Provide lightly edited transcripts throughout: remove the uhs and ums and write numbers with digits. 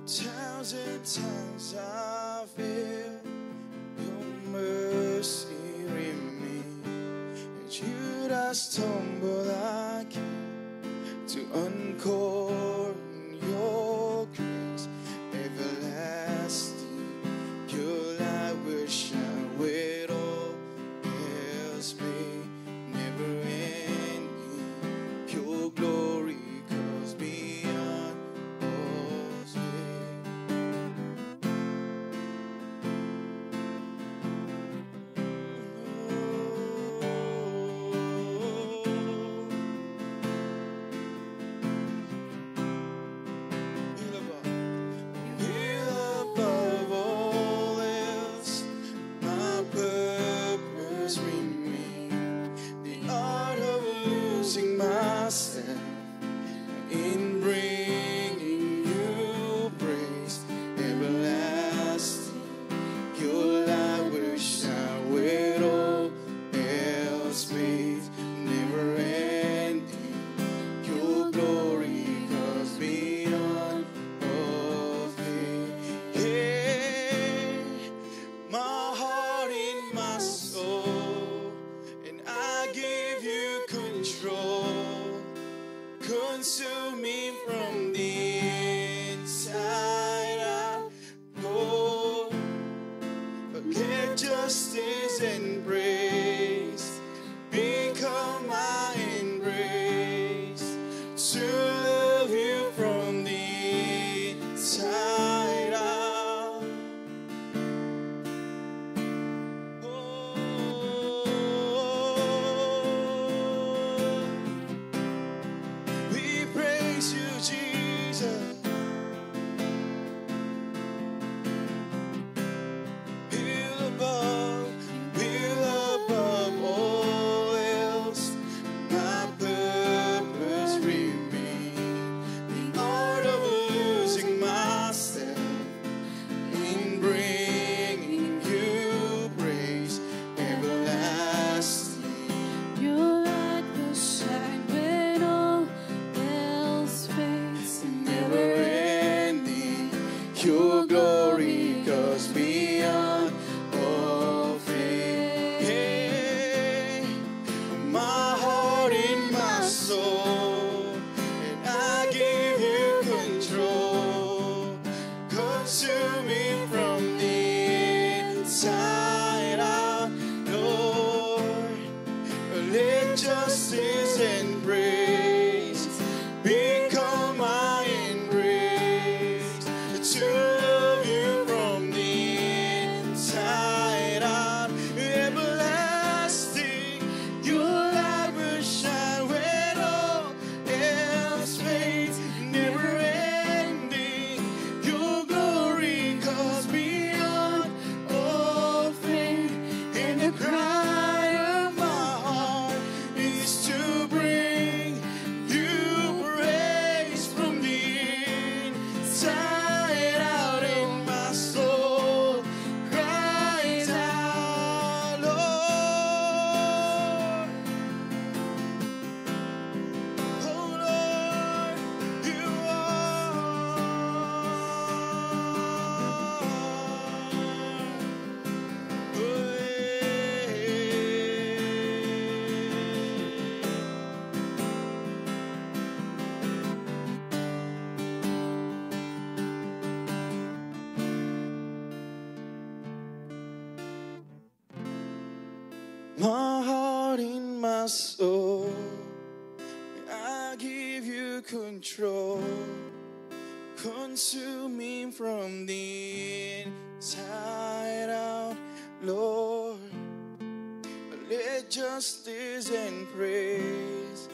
1,000 times I feel your mercy remain, and Judas stumbled I came to uncork your grace everlasting. Your light will shine with all else may never ending. Your glory goes beyond all space. Above all else, my purpose remains, the art of losing myself in bringing you praise everlasting. Your light will shine with all else fades, never ending. Your glory goes beyond all faith. Yeah, my heart and my soul, and I give you control. Consume me from the inside out, Lord. Let justice and praise become my embrace, to love you from the inside out. Oh, we praise you, Jesus. We'll above all else, my purpose remain, the art of losing myself in bringing you praise everlasting. Your light will shine when all else fades, Never ending, your glory goes beyond all faith. Hey, my heart and my soul, and I give you control. Consume me from the inside out, Lord. Let justice and praise become my embrace, to love you from the inside out, everlasting. Your light will shine when all else fades, never ending. Your glory goes beyond all faith, and the cry of my heart is to bring you praise from the inside out, and my soul cries out, Lord. Oh Lord, you my heart and my soul, I give you control. Consume me from the inside out, Lord. Let justice and praise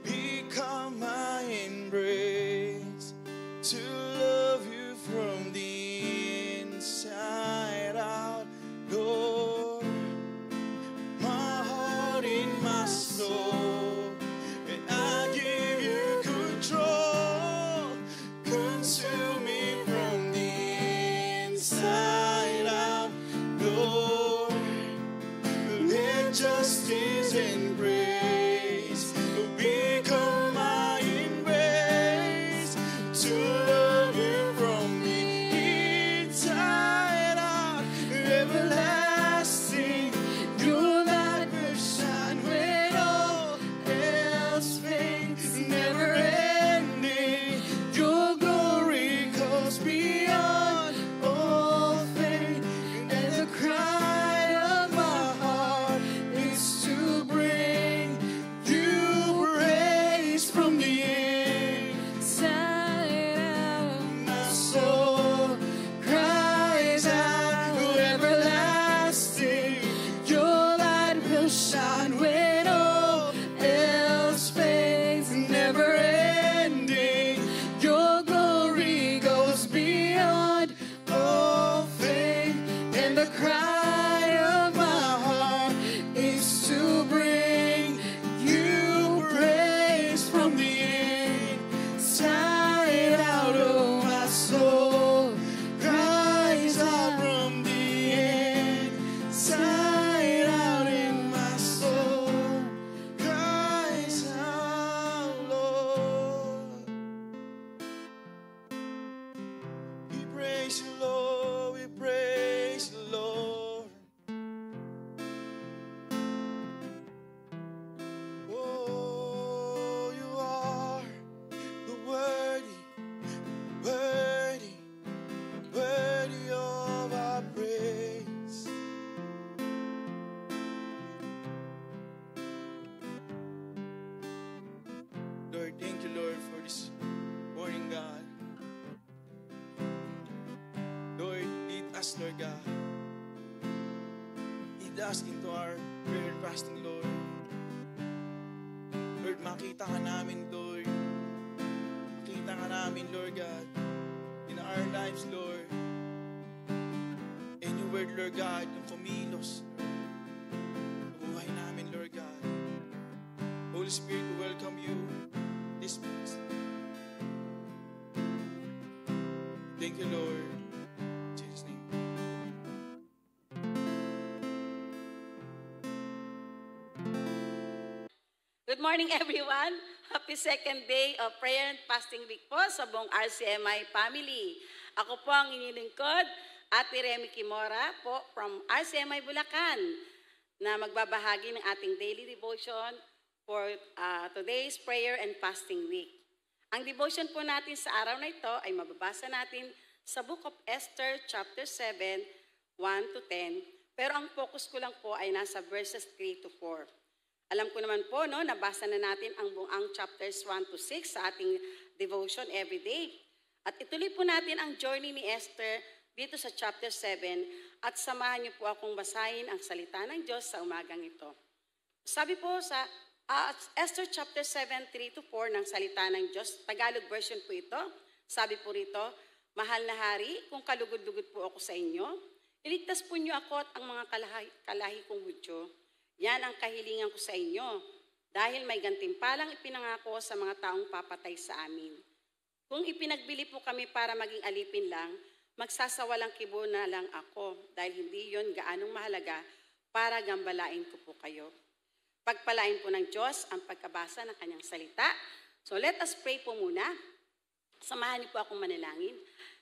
become my embrace, to love you from the inside out, Lord. My heart and my soul, and I give you control. Consume me from the inside out, Lord. Let justice and praise become my embrace, to love praise you, Lord. We praise you, Lord. Oh, you are the worthy, worthy, worthy of our praise. Lord, thank you, Lord, for this morning, God. Lord, lead us, Lord God. Lead us into our prayer and fasting, Lord. Lord, makita ka namin, Lord. Makita ka namin, Lord God, in our lives, Lord. And your word, Lord God, yung kumilos, Lord. Buhay namin, Lord God. Holy Spirit, we welcome you this place. Thank you, Lord. In Jesus' name. Good morning, everyone. Happy second day of prayer and fasting week po sa buong RCMI family. Ako po ang inyong lingkod, Ate Remy Kimora po from RCMI Bulacan na magbabahagi ng ating daily devotion for today's prayer and fasting week. Ang devotion po natin sa araw na ito ay mababasa natin sa Book of Esther chapter 7, 1 to 10. Pero ang focus ko lang po ay nasa verses 3 to 4. Alam ko naman po, no, nabasa na natin ang buong chapters 1 to 6 sa ating devotion every day. At ituloy po natin ang journey ni Esther dito sa chapter 7 at samahan niyo po akong basahin ang salita ng Diyos sa umagang ito. Sabi po sa Esther chapter 7, 3 to 4 ng salita ng Diyos, Tagalog version po ito. Sabi po rito, Mahal na Hari, kung kalugod-lugod po ako sa inyo, iligtas po niyo ako at ang mga kalahi kong Hudyo. Yan ang kahilingan ko sa inyo, dahil may gantimpalang ipinangako sa mga taong papatay sa amin. Kung ipinagbili po kami para maging alipin lang, magsasawalang kibo na lang ako, dahil hindi yon gaanong mahalaga para gambalain ko po kayo. Pagpalain po ng Diyos ang pagkabasa ng kanyang salita. So let us pray po muna. Samahan niyo po akong manalangin.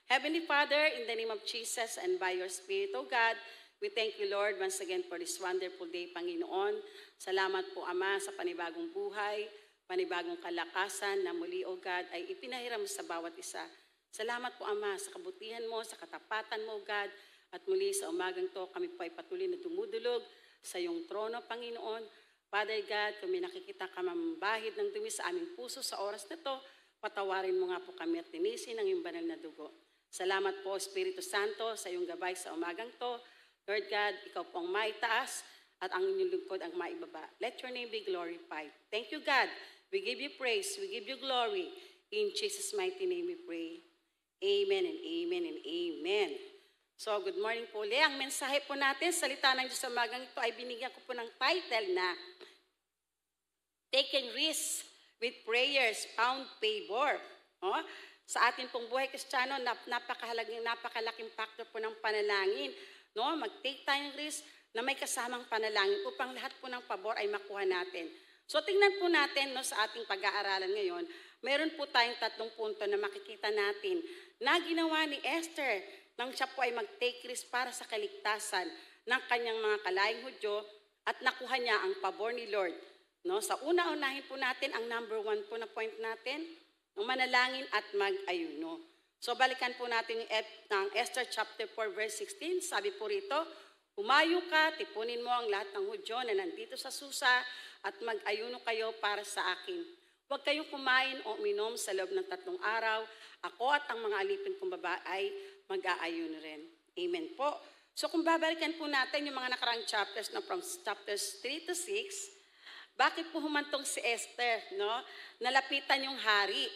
Heavenly Father, in the name of Jesus and by your Spirit, O God, we thank you, Lord, once again for this wonderful day, Panginoon. Salamat po, Ama, sa panibagong buhay, panibagong kalakasan na muli, O God, ay ipinahiram sa bawat isa. Salamat po, Ama, sa kabutihan mo, sa katapatan mo, God. At muli sa umagang to, kami po ay patuloy na dumudulog sa iyong trono, Panginoon. Father God, kung may nakikita ka mamahid ng dumi sa aming puso sa oras na to, patawarin mo nga po kami at linisin ang iyong banal na dugo. Salamat po, Espiritu Santo, sa iyong gabay sa umagang to. Lord God, ikaw po ang maitaas at ang inyong lingkod ang maibaba. Let your name be glorified. Thank you, God. We give you praise. We give you glory. In Jesus' mighty name we pray. Amen and amen and amen. So, good morning po ulit. Ang mensahe po natin, salita ng Diyos sa umagang ito ay binigyan ko po ng title na Taking Risks with Prayers Found Favor. Oh? Sa ating pong buhay Kristiyano, napakalaking factor po ng panalangin. No, mag-take tayong risk na may kasamang panalangin upang lahat po ng pabor ay makuha natin. So tingnan po natin, no, sa ating pag-aaralan ngayon, meron po tayong 3 punto na makikita natin na ginawa ni Esther nang siya po ay mag-take risk para sa kaligtasan ng kanyang mga kalayang Hudyo at nakuha niya ang pabor ni Lord. No, sa una-unahin po natin ang number 1 po na point natin, manalangin at mag-ayuno. So balikan po natin yung Esther chapter 4 verse 16. Sabi po rito, Humayo ka, tipunin mo ang lahat ng Hudyo na nandito sa Susa at mag-ayuno kayo para sa akin. Huwag kayong kumain o uminom sa loob ng 3 araw. Ako at ang mga alipin kong babae ay mag-aayuno rin. Amen po. So kung babalikan po natin yung mga nakarang chapters na from chapters 3 to 6, bakit po humantong si Esther, no? Nalapitan yung hari.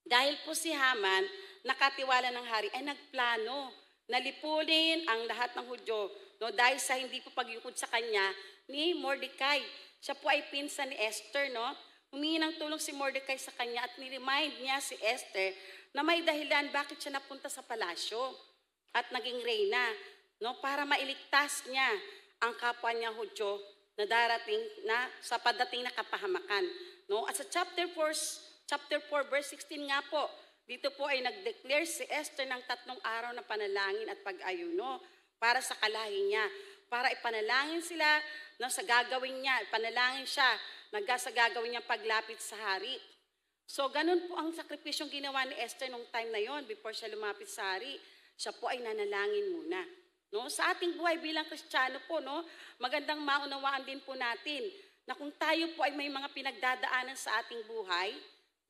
Dahil po si Haman, nakatiwala ng hari, ay nagplano, nalipunin ang lahat ng Hudyo, no? Dahil sa hindi po pagyukod sa kanya ni Mordecai. Siya po ay pinsan ni Esther, no? Humingi ng tulong si Mordecai sa kanya at ni-remind niya si Esther na may dahilan bakit siya napunta sa palasyo at naging reyna, no? Para mailigtas niya ang kapwa niya Hudyo na darating na sa padating na kapahamakan, no? At sa chapter 4 verse 16 nga po, Dito po ay nag-declare si Esther ng 3 araw na panalangin at pag-ayuno para sa kalahi niya. Para ipanalangin sila sa gagawin niya, panalangin siya sa gagawin niya paglapit sa hari. So ganun po ang sakripisyong ginawa ni Esther nung time na yon before siya lumapit sa hari. Siya po ay nanalangin muna. No? Sa ating buhay bilang Kristiyano po, no, magandang maunawaan din po natin na kung tayo po ay may mga pinagdadaanan sa ating buhay,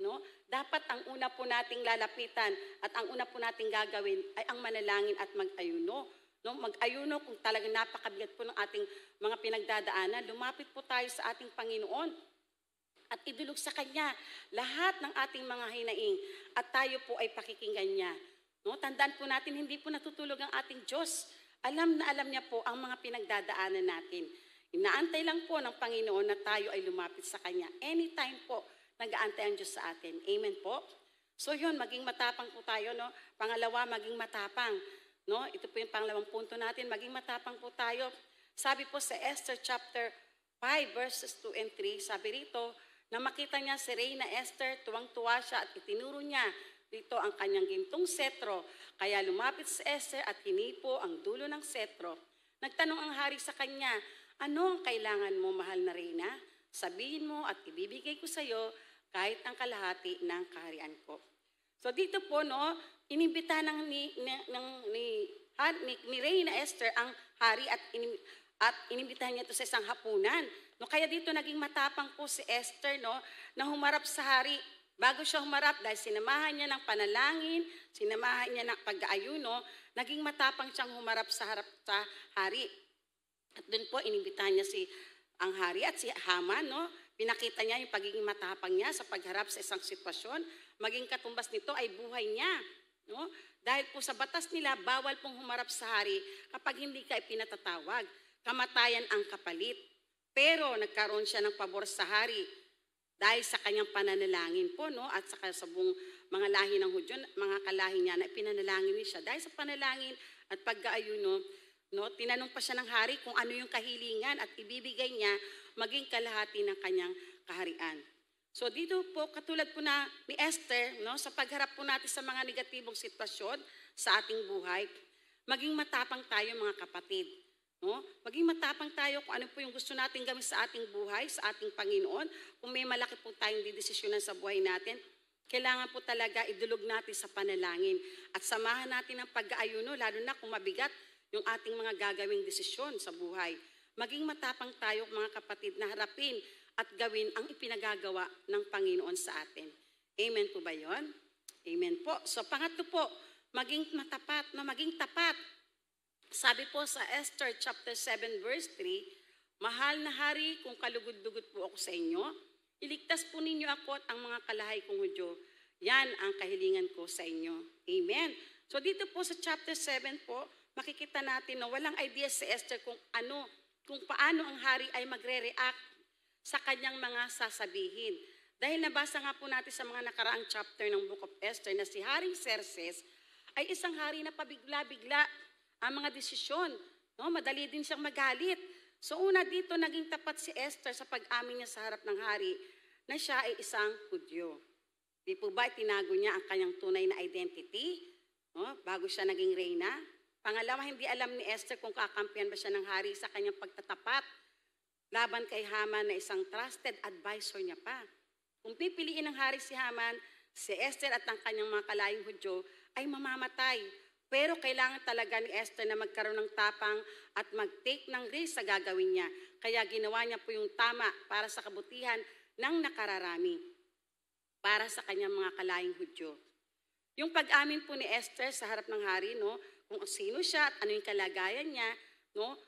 no, dapat ang una po nating lalapitan at ang una po nating gagawin ay ang manalangin at mag-ayuno. No, mag-ayuno kung talagang napakabigat po ng ating mga pinagdadaanan, lumapit po tayo sa ating Panginoon at idulog sa Kanya lahat ng ating mga hinaing at tayo po ay pakikinggan niya. No, tandaan po natin, hindi po natutulog ang ating Diyos. Alam na alam niya po ang mga pinagdadaanan natin. Inaantay lang po ng Panginoon na tayo ay lumapit sa Kanya. Anytime po, nag-aantay ang Diyos sa atin. Amen po? So yun, maging matapang po tayo. No? Pangalawa, maging matapang. No? Ito po yung pangalawang punto natin, maging matapang po tayo. Sabi po sa Esther chapter 5 verses 2 and 3, sabi rito, na makita niya si Reyna Esther, tuwang-tuwa siya at itinuro niya dito ang kanyang gintong setro. Kaya lumapit si Esther at hinipo ang dulo ng setro. Nagtanong ang hari sa kanya, ano ang kailangan mo, mahal na Reyna? Sabihin mo at ibibigay ko sa iyo kahit ang kalahati ng kaharian ko. So dito po, no, inimbita ni Reyna Esther ang hari at inimbitahan niya ito sa isang hapunan. No, kaya dito naging matapang po si Esther, no, na humarap sa hari. Bago siya humarap, dahil sinamahan niya ng panalangin, sinamahan niya ng pag-aayuno, naging matapang siyang humarap sa harap sa hari. At doon po inimbitahan niya ang hari at si Haman, no, pinakita niya yung pagiging matapang niya sa pagharap sa isang sitwasyon. Maging katumbas nito ay buhay niya. No? Dahil po sa batas nila, bawal pong humarap sa hari kapag hindi ka ipinatatawag. Kamatayan ang kapalit. Pero nagkaroon siya ng pabor sa hari dahil sa kanyang pananalangin po, no? At sa buong mga lahi ng Hudyo, mga kalahi niya na ipinanalangin niya siya. Dahil sa panalangin at pag-aayuno, no, tinanong pa siya ng hari kung ano yung kahilingan at ibibigay niya maging kalahati ng kanyang kaharian. So dito po, katulad po na ni Esther, no, sa pagharap po natin sa mga negatibong sitwasyon sa ating buhay, maging matapang tayo mga kapatid. No? Maging matapang tayo kung ano po yung gusto natin gawin sa ating buhay, sa ating Panginoon. Kung may malaki po tayong didesisyonan sa buhay natin, kailangan po talaga idulog natin sa panalangin at samahan natin ang pag-aayuno, lalo na kung mabigat yung ating mga gagawing desisyon sa buhay. Maging matapang tayo mga kapatid na harapin at gawin ang ipinagagawa ng Panginoon sa atin. Amen po ba yun? Amen po. So pangatlo po, maging matapat, maging tapat. Sabi po sa Esther chapter 7 verse 3, mahal na hari, kung kalugod-lugod po ako sa inyo, iligtas po ninyo ako at ang mga kalahay kong Hudyo. Yan ang kahilingan ko sa inyo. Amen. So dito po sa chapter 7 po, makikita natin na walang idea si Esther kung paano ang hari ay magre-react sa kanyang mga sasabihin. Dahil nabasa nga po natin sa mga nakaraang chapter ng Book of Esther na si Haring Xerxes ay isang hari na pabigla-bigla ang mga desisyon. No? Madali din siyang magalit. So una dito, naging tapat si Esther sa pag-amin niya sa harap ng hari na siya ay isang Hudyo. Di po ba tinago niya ang kanyang tunay na identity, no? Bago siya naging reyna? Pangalawa, hindi alam ni Esther kung kakampihan ba siya ng hari sa kanyang pagtatapat laban kay Haman na isang trusted advisor niya pa. Kung pipiliin ng hari si Haman, si Esther at ang kanyang mga kalayong Hudyo ay mamamatay. Pero kailangan talaga ni Esther na magkaroon ng tapang at mag-take ng risk sa gagawin niya. Kaya ginawa niya po yung tama para sa kabutihan ng nakararami, para sa kanyang mga kalayong Hudyo. Yung pag-amin po ni Esther sa harap ng hari, no, kung sino siya at ano yung kalagayan niya, no,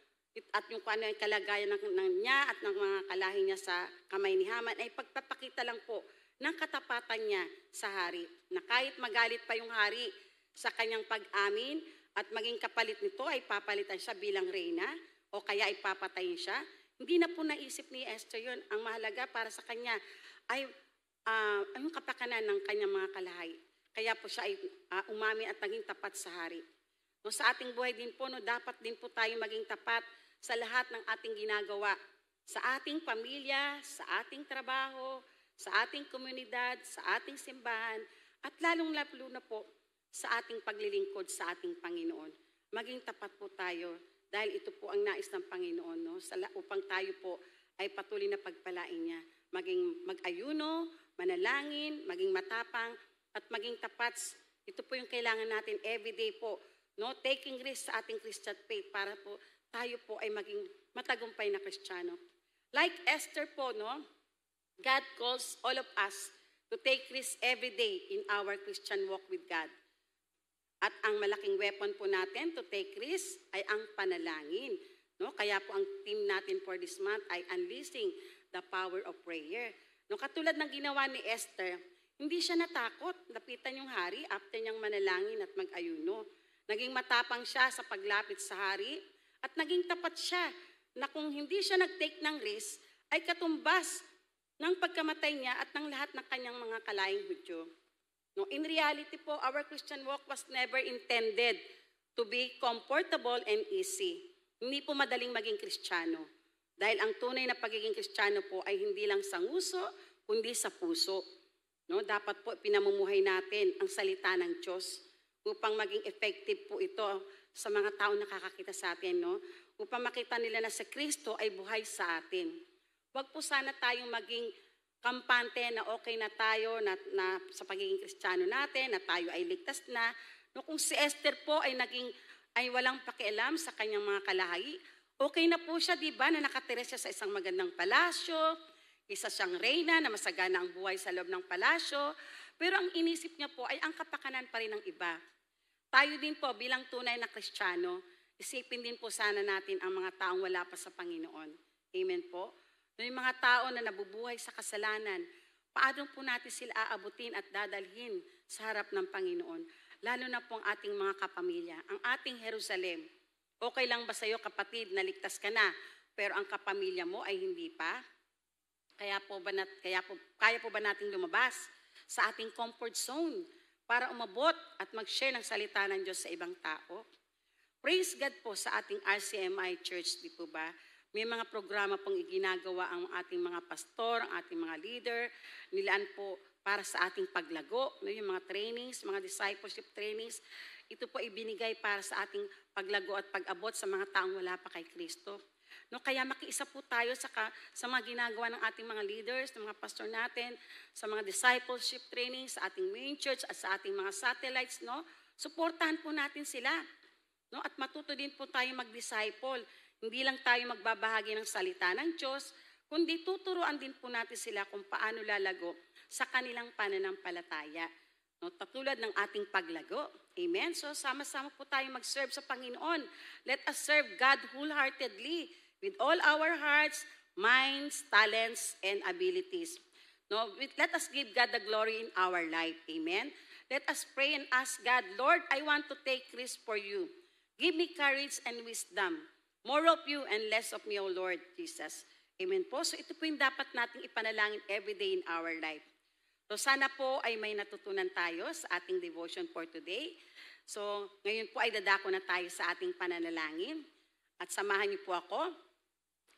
at yung kung ano yung kalagayan niya at ng mga kalahi niya sa kamay ni Haman, ay pagpapakita lang po ng katapatan niya sa hari. Na kahit magalit pa yung hari sa kanyang pag-amin at maging kapalit nito ay papalitan siya bilang reyna o kaya ay papatayin siya, hindi na po naisip ni Esther yun. Ang mahalaga para sa kanya ay yung kapakanan ng kanyang mga kalahi. Kaya po siya ay umamin at naging tapat sa hari. No, sa ating buhay din po, no, dapat din po tayo maging tapat sa lahat ng ating ginagawa. Sa ating pamilya, sa ating trabaho, sa ating komunidad, sa ating simbahan, At lalong-lalo na po sa ating paglilingkod sa ating Panginoon. Maging tapat po tayo dahil ito po ang nais ng Panginoon, no? Upang tayo po ay patuloy na pagpalain niya. Maging mag-ayuno, manalangin, maging matapang, at maging tapat. Ito po yung kailangan natin everyday po, no? Taking risk sa ating Christian faith para po tayo po ay maging matagumpay na Kristiyano. Like Esther po, no? God calls all of us to take risks every day in our Christian walk with God. At ang malaking weapon po natin to take risks ay ang panalangin. No? Kaya po ang team natin for this month ay unleashing the power of prayer. No, katulad ng ginawa ni Esther, hindi siya natakot. Lapitan yung hari after niyang manalangin at mag-ayuno. Naging matapang siya sa paglapit sa hari at naging tapat siya na kung hindi siya nag-take ng risk ay katumbas ng pagkamatay niya at ng lahat ng kanyang mga kalaing Hudyo. No, in reality po, our Christian walk was never intended to be comfortable and easy. Hindi po madaling maging Kristiyano. Dahil ang tunay na pagiging Kristiyano po ay hindi lang sa nguso, kundi sa puso. No, dapat po pinamumuhay natin ang salita ng Diyos upang maging effective po ito sa mga taong nakakakita sa atin. No? Upang makita nila na si Kristo ay buhay sa atin. Huwag po sana tayong maging kampante na okay na tayo na sa pagiging Kristiyano natin, na tayo ay ligtas na. No, kung si Esther po ay walang pakialam sa kanyang mga kalahi, okay na po siya, di ba, na nakatira siya sa isang magandang palasyo, isa siyang reyna na masagana ang buhay sa loob ng palasyo, pero ang inisip niya po ay ang kapakanan pa rin ng iba. Tayo din po bilang tunay na Kristiyano, isipin din po sana natin ang mga taong wala pa sa Panginoon. Amen po? Yung mga tao na nabubuhay sa kasalanan, paano po natin sila aabutin at dadalhin sa harap ng Panginoon? Lalo na po ang ating mga kapamilya, ang ating Jerusalem. Okay lang ba sa iyo, kapatid, na ligtas ka na, pero ang kapamilya mo ay hindi pa? Kaya po ba nating lumabas sa ating comfort zone para umabot at mag-share ng salita ng Diyos sa ibang tao? Praise God po sa ating RCMI Church, di po ba? May mga programa pong iginagawa ang ating mga pastor, ang ating mga leader, nilaan po para sa ating paglago, no, yung mga trainings, mga discipleship trainings. Ito po ibinigay para sa ating paglago at pag-abot sa mga taong wala pa kay Kristo. No, kaya makiisa po tayo sa mga ginagawa ng ating mga leaders, ng mga pastor natin, sa mga discipleship trainings, sa ating main church at sa ating mga satellites. No? Suportahan po natin sila. No? At matuto din po tayo mag-disciple. Hindi lang tayo magbabahagi ng salita ng Diyos, kundi tuturuan din po natin sila kung paano lalago sa kanilang pananampalataya. No, katulad ng ating paglago. Amen? So, sama-sama po tayo mag-serve sa Panginoon. Let us serve God wholeheartedly with all our hearts, minds, talents, and abilities. No, let us give God the glory in our life. Amen? Let us pray and ask God, Lord, I want to take risk for you. Give me courage and wisdom. More of you and less of me, O Lord Jesus. Amen po. So ito po yung dapat nating ipanalangin every day in our life. So sana po ay may natutunan tayo sa ating devotion for today. So ngayon po ay dadako na tayo sa ating pananalangin. At samahan niyo po ako.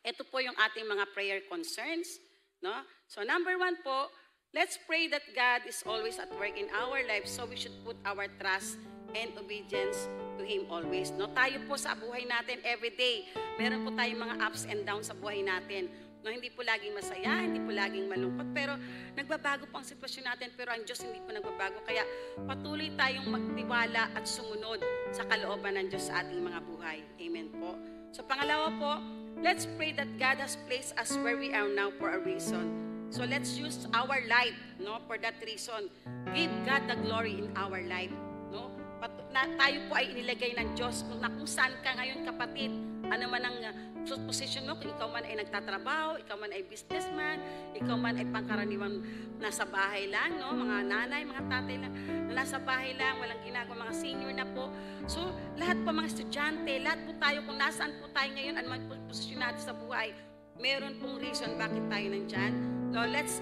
Ito po yung ating mga prayer concerns. No? So number 1 po, let's pray that God is always at work in our lives, so we should put our trust and obedience to Him always. No, tayo po sa buhay natin every day, meron po tayong mga ups and downs sa buhay natin. No, hindi po laging masaya, hindi po laging malungkot, pero nagbabago po ang sitwasyon natin, pero ang Diyos hindi po nagbabago. Kaya patuloy tayong magtiwala at sumunod sa kalooban ng Diyos sa ating mga buhay. Amen po. So pangalawa po, let's pray that God has placed us where we are now for a reason. So let's use our life, no, for that reason. Give God the glory in our life. No? Tayo po ay inilagay ng Diyos kung saan ka ngayon, kapatid, ano man ang position mo, kung ikaw man ay nagtatrabaho, ikaw man ay businessman, ikaw man ay pangkaraniwang nasa bahay lang, no? Mga nanay, mga tatay lang, na nasa bahay lang, walang ginagawa, mga senior na po. So, lahat po mga estudyante, lahat po tayo, kung nasaan po tayo ngayon, ano man po posisyon natin sa buhay, meron pong reason bakit tayo nandyan. So, let's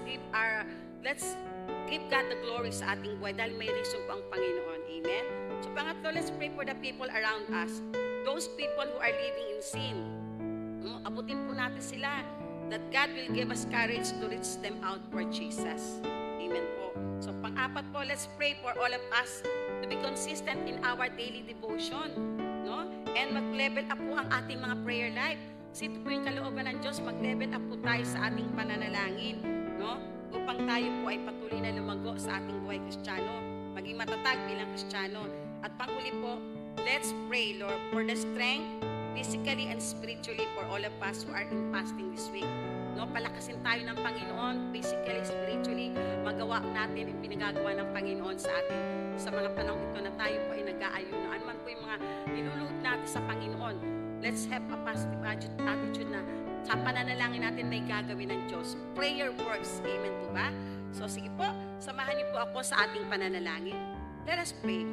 give God the glory sa ating buhay dahil may reason po ang Panginoon. Amen? So pangatlo, let's pray for the people around us. Those people who are living in sin. Abutin po natin sila that God will give us courage to reach them out for Jesus. Amen po. So pang-apat po, let's pray for all of us to be consistent in our daily devotion, no? And mag-level up po ang ating mga prayer life. Kasi ito po yung kalooban ng Diyos, mag-level up po tayo sa ating pananalangin, no? Upang tayo po ay patuloy na lumago sa ating buhay Kristiyano, maging matatag bilang Kristiyano. At panghuli po, let's pray, Lord, for the strength, physically and spiritually for all of us who are in fasting this week. No, palakasin tayo ng Panginoon, physically, spiritually, magawa natin yung pinagagawa ng Panginoon sa atin sa mga panahon ito na tayo po ay nag-aayuno. Ano man po yung mga niluluhod natin sa Panginoon, let's have a positive attitude na sa pananalangin natin may gagawin ng Diyos. Prayer works. Amen po ba? So sige po, samahan niyo po ako sa ating pananalangin. Let us pray.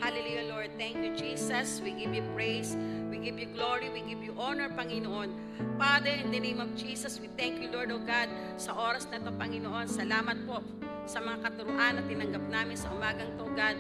Hallelujah, Lord. Thank you, Jesus. We give you praise. We give you glory. We give you honor, Panginoon. Father, in the name of Jesus, we thank you, Lord, O God, sa oras na ito, Panginoon. Salamat po sa mga katuruan na tinanggap namin sa umagang ito, God.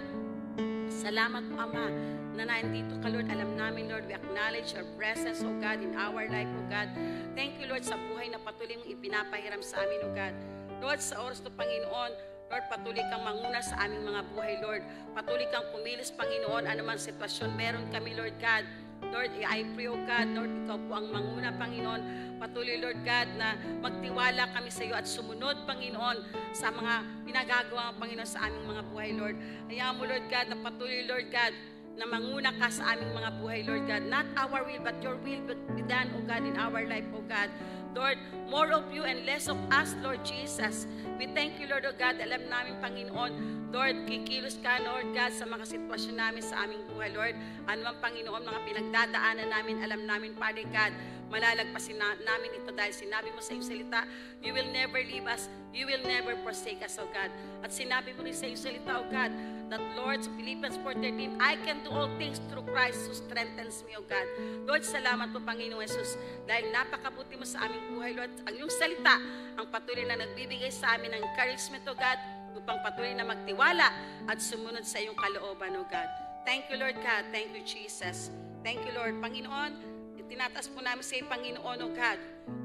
Salamat po, Ama, na nandito ka, Lord. Alam namin, Lord, we acknowledge your presence, O God, in our life, O God. Thank you, Lord, sa buhay na patuloy mong ipinapahiram sa amin, O God. Lord, sa oras ito, Panginoon, Lord, patuloy kang manguna sa aming mga buhay, Lord. Patuloy kang kumilos, Panginoon, anumang sitwasyon meron kami, Lord God. Lord, I pray, O God, Lord, ikaw po ang manguna, Panginoon. Patuloy, Lord God, na magtiwala kami sa iyo at sumunod, Panginoon, sa mga pinagagawa, Panginoon, sa aming mga buhay, Lord. Hayaan mo, Lord God, na patuloy, Lord God, na manguna ka sa aming mga buhay, Lord God. Not our will, but your will be done, O God, in our life, O God. Lord, more of you and less of us, Lord Jesus. We thank you, Lord, O God. Alam namin, Panginoon, Lord, kikilos ka, Lord God, sa mga sitwasyon namin sa aming buhay, Lord. Ano man, Panginoon, mga pinagdadaanan namin, alam namin, Father God, malalagpasin namin ito dahil sinabi mo sa iyong salita, you will never leave us, you will never forsake us, O God. At sinabi mo rin sa iyong salita, O God, that Lord, sa Philippians 4:13, I can do all things through Christ who strengthens me, O God. Lord, salamat po, Panginoon Jesus, dahil napakabuti mo sa aming buhay, Lord. Ang iyong salita, ang patuloy na nagbibigay sa amin ng encouragement, O God, upang patuloy na magtiwala at sumunod sa iyong kalooban, O God. Thank you, Lord God. Thank you, Jesus. Thank you, Lord. Panginoon, tinataas po namin sa iyo, Panginoon, O God.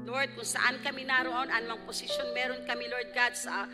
Lord, kung saan kami naroon, anumang posisyon meron kami, Lord God, sa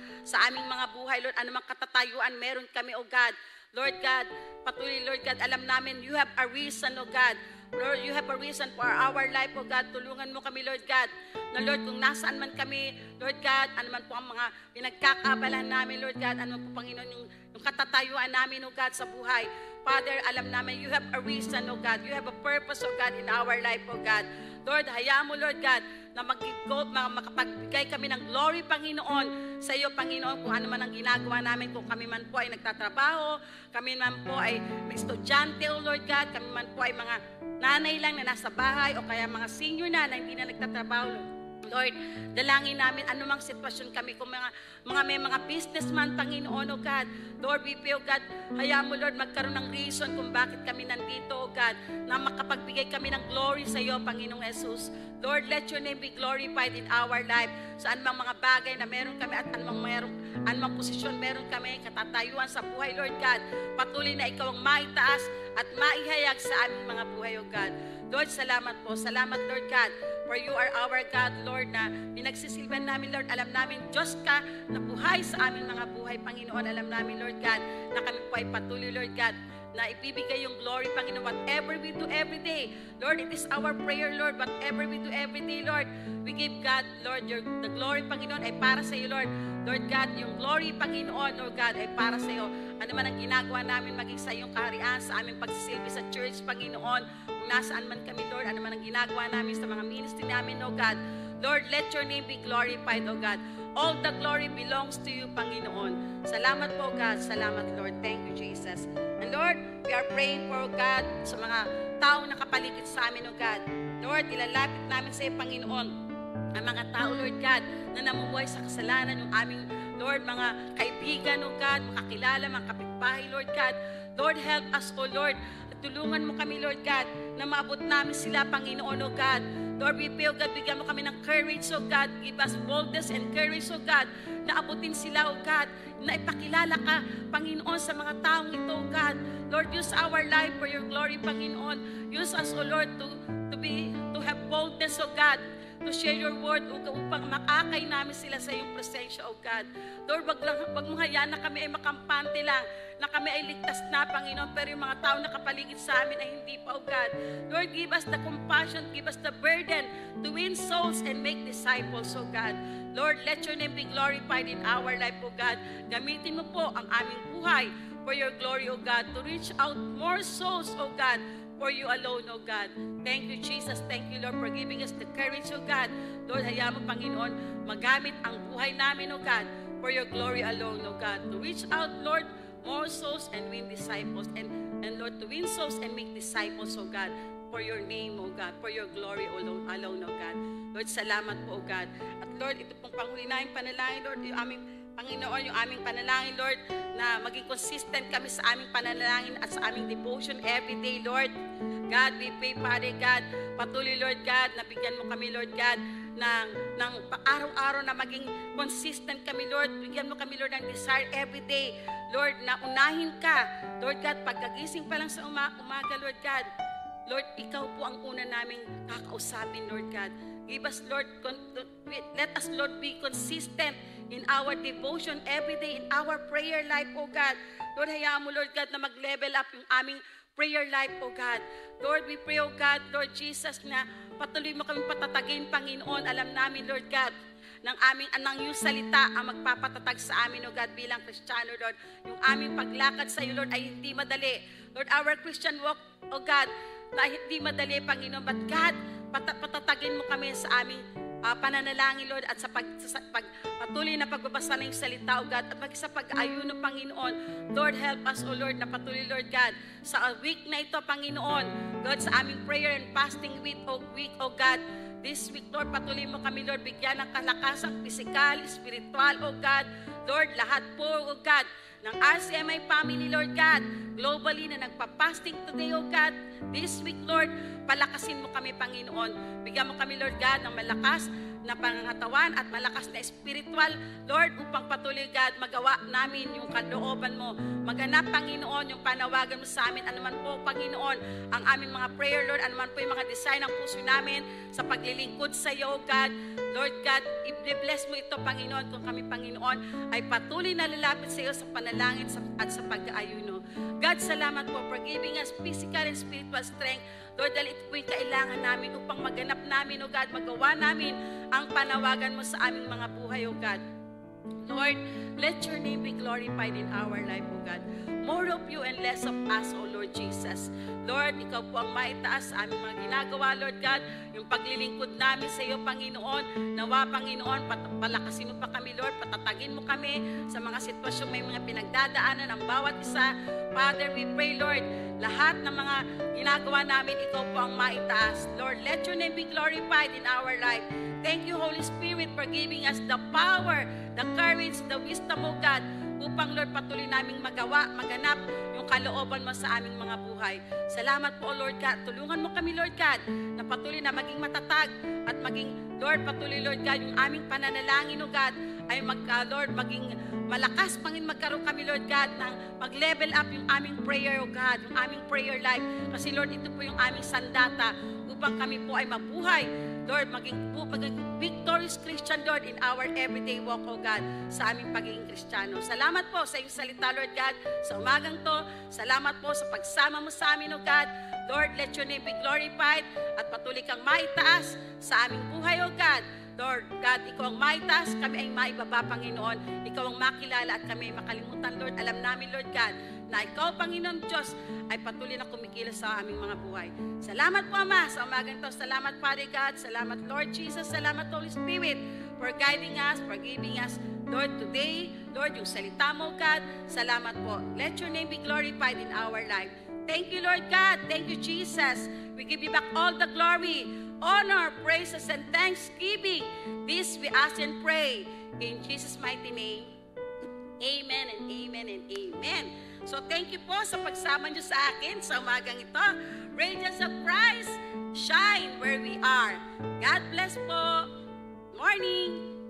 aming mga buhay, Lord, anumang katatayuan meron kami, O God. Lord God, patuloy, Lord God, alam namin, you have a reason, O God. Lord, you have a reason for our life, O God. Tulungan mo kami, Lord God. Na Lord, kung nasaan man kami, Lord God, ano man po ang mga pinagkakaabalahan namin, Lord God, ano man po, Panginoon, yung katatayuan namin, O God, sa buhay. Father, alam namin, you have a reason, O God. You have a purpose, O God, in our life, O God. Lord, hayaan mo, Lord God, na makapagbigay kami ng glory, Panginoon, sa iyo, Panginoon, kung ano man ang ginagawa namin, kung kami man po ay nagtatrabaho, kami man po ay may estudyante, O Lord God, kami man po ay mga nanay lang na nasa bahay, o kaya mga senior na hindi na nagtatrabaho, Lord, dalangin namin anumang sitwasyon kami, kung may mga businessman, Panginoon, O God. Lord, we pray, O God, hayaan mo, Lord, magkaroon ng reason kung bakit kami nandito, O God, na makapagbigay kami ng glory sa iyo, Panginoong Jesus. Lord, let your name be glorified in our life. Sa anumang mga bagay na meron kami at anumang posisyon meron kami, katatayuan sa buhay, Lord God. Patuloy na ikaw ang maitaas at maihayag sa aming mga buhay, O God. Lord, salamat po. Salamat, Lord God, for you are our God, Lord, na pinagsisilban namin, Lord. Alam namin, Diyos ka na buhay sa aming mga buhay, Panginoon. Alam namin, Lord God, na kami po ay patuloy, Lord God, na ibibigay yung glory, Panginoon, whatever we do every day. Lord, it is our prayer, Lord, whatever we do every day, Lord, we give God, Lord, the glory, Panginoon, ay para sa iyo, Lord. Lord God, yung glory, Panginoon, Lord God, ay para sa iyo. Ano man ang ginagawa namin, maging sa iyong kaharian, sa aming pagsisilbi sa church, Panginoon, kung nasaan man kami, Lord, ano man ang ginagawa namin sa mga ministry namin, O God. Lord, let your name be glorified, O God. All the glory belongs to you, Panginoon. Salamat po, God. Salamat, Lord. Thank you, Jesus. And Lord, we are praying for, God, sa mga taong nakapaligid sa amin, O God. Lord, ilalapit namin sa iyo, Panginoon, ang mga tao, Lord God, na namumuhay sa kasalanan, yung aming, Lord, mga kaibigan, O God, makakilala, mga kapitbahay, Lord God. Lord, help us, O Lord. Tulungan mo kami, Lord God, na maabot namin sila, Panginoon, O God. Lord, we pray, O God, bigyan mo kami ng courage, O God. Give us boldness and courage, O God, na abutin sila, O God, na ipakilala ka, Panginoon, sa mga taong ito, O God. Lord, use our life for your glory, Panginoon. Use us, O Lord, to have boldness, O God. to share your word, O God, upang makakay namin sila sa iyong presensya, O God. Lord, wag mong hayaan na kami ay makampante lang, na kami ay ligtas na, Panginoon, pero yung mga tao na kapaligid sa amin ay hindi pa, O God. Lord, give us the compassion, give us the burden to win souls and make disciples, O God. Lord, let your name be glorified in our life, O God. Gamitin mo po ang aming buhay for your glory, O God, to reach out more souls, O God, for you alone, O God. Thank you, Jesus. Thank you, Lord, for giving us the courage, O God. Lord, hayaan mo, Panginoon, magamit ang buhay namin, O God, for your glory alone, O God. To reach out, Lord, more souls and win disciples. And Lord, to win souls and make disciples, O God, for your name, O God, for your glory alone, O God. Lord, salamat po, O God. At Lord, ito pong panghuli namin panalangin, Lord, yung aming Panginoon, yung aming panalangin, Lord, na maging consistent kami sa aming panalangin at sa aming devotion every day, Lord. God, we pray, Father God, patuloy, Lord God, nabigyan mo kami, Lord God, ng araw-araw na maging consistent kami, Lord. Bigyan mo kami, Lord, ng desire every day, Lord, na unahin ka, Lord God, pagkagising pa lang sa umaga, Lord God. Lord, ikaw po ang una naming kakausapin, Lord God. Give us, Lord, let us, Lord, be consistent in our devotion every day, in our prayer life, O God. Lord, hayaan mo, Lord God, na mag-level up yung aming prayer life, O God. Lord, we pray, O God, Lord Jesus, na patuloy mo kami patatagin, Panginoon. Alam namin, Lord God, ng iyong salita ang magpapatatag sa amin, O God, bilang Kristiyano, Lord. Yung aming paglakad sa iyo, Lord, ay hindi madali. Lord, our Christian walk, O God, na hindi madali, Panginoon, but God, patatagin mo kami sa aming pananalangin, Lord, at sa patuloy na pagbabasa ng iyong salita, O God, at sa pag-ayuno, Panginoon. Lord, help us, O Lord, na patuloy, Lord God, sa week na ito, Panginoon, God, sa aming prayer and fasting week, O God, this week, Lord, patuloy mo kami, Lord, bigyan ng kalakasang physical, spiritual, O God, Lord, lahat po, O God, ng RCMI family, Lord God, globally na nagpa-fasting today, O God, this week, Lord, palakasin mo kami, Panginoon. Bigyan mo kami, Lord God, ng malakas na pangangatawan at malakas na spiritual, Lord, upang patuloy, God, magawa namin yung kalooban mo. Maganap, Panginoon, yung panawagan mo sa amin. Anuman po, Panginoon, ang aming mga prayer, Lord, anuman po yung mga design ng puso namin sa paglilingkod sa iyo, God. Lord God, i-bless mo ito, Panginoon, kung kami, Panginoon, ay patuloy na lalapit sa iyo sa panalangin at sa pag-aayuno. God, salamat po for giving us physical and spiritual strength. Lord, dahil ito po yung kailangan namin upang maganap namin, O God, magawa namin ang panawagan mo sa aming mga buhay, O God. Lord, let your name be glorified in our life, O God. More of you and less of us, O Lord Jesus. Lord, ikaw po ang maitaas sa aming mga ginagawa, Lord God. Yung paglilingkod namin sa iyo, Panginoon. Nawa, Panginoon, palakasin mo pa kami, Lord. Patatagin mo kami sa mga sitwasyong may mga pinagdadaanan ng bawat isa. Father, we pray, Lord, lahat ng mga ginagawa namin, ikaw po ang maitaas. Lord, let your name be glorified in our life. Thank you, Holy Spirit, for giving us the power, the courage, the wisdom, O God, upang, Lord, patuloy naming maganap yung kalooban mo sa aming mga buhay. Salamat po, Lord God. Tulungan mo kami, Lord God, na patuloy na maging matatag at maging, Lord, patuloy, Lord God, yung aming pananalangin, O God, ay Lord, maging malakas, Panginoon, magkaroon kami, Lord God, ng mag-level up yung aming prayer, O God, yung aming prayer life. Kasi, Lord, ito po yung aming sandata upang kami po ay mabuhay, Lord, maging victorious Christian, Lord, in our everyday walk, O God, sa aming pagiging Kristiyano. Salamat po sa iyong salita, Lord God, sa umagang to. Salamat po sa pagsama mo sa amin, O God. Lord, let your name be glorified at patuloy kang maitaas sa aming buhay, O God. Lord God, ikaw ang maitaas, kami ay maibaba, Panginoon. Ikaw ang makilala at kami ay makalimutan, Lord. Alam namin, Lord God, na ikaw, Panginoon Diyos, ay patuloy na kumikilos sa aming mga buhay. Salamat po, Ama, sa umagang to. Salamat, Father God. Salamat, Lord Jesus. Salamat, Holy Spirit, for guiding us, for giving us, Lord, today, Lord, yung salita mo, God. Salamat po. Let your name be glorified in our life. Thank you, Lord God. Thank you, Jesus. We give you back all the glory, honor, praises, and thanksgiving. This we ask and pray in Jesus' mighty name. Amen and amen and amen. So thank you po sa pagsama niyo sa akin sa umagang ito. Radiance of Christ, shine where we are. God bless po. Morning.